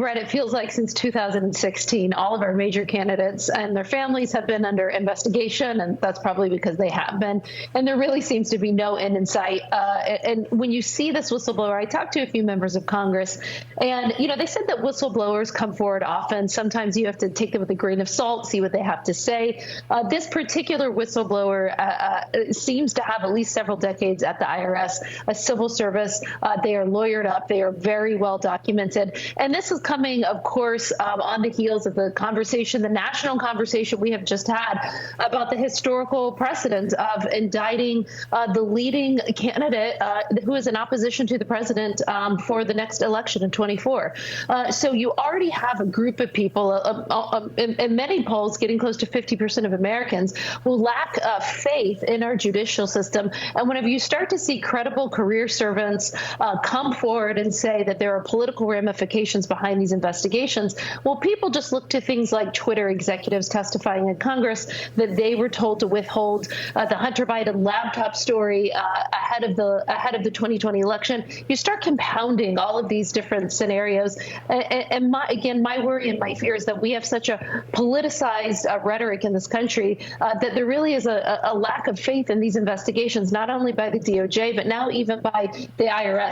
Bret, it feels like since 2016, all of our major candidates and their families have been under investigation, and that's probably because they have been. And there really seems to be no end in sight. And when you see this whistleblower, I talked to a few members of Congress, and they said that whistleblowers come forward often. Sometimes you have to take them with a grain of salt, see what they have to say. This particular whistleblower seems to have at least several decades at the IRS, a civil service. They are lawyered up. They are very well documented, and this is coming, of course, on the heels of the conversation, the national conversation we have just had about the historical precedent of indicting the leading candidate who is in opposition to the president for the next election in 24. So you already have a group of people, in many polls, getting close to 50% of Americans who lack faith in our judicial system. And whenever you start to see credible career servants come forward and say that there are political ramifications behind these investigations, well, people just look to things like Twitter executives testifying in Congress that they were told to withhold the Hunter Biden laptop story ahead of the 2020 election. You start compounding all of these different scenarios. And my worry and my fear is that we have such a politicized rhetoric in this country that there really is a lack of faith in these investigations, not only by the DOJ, but now even by the IRS.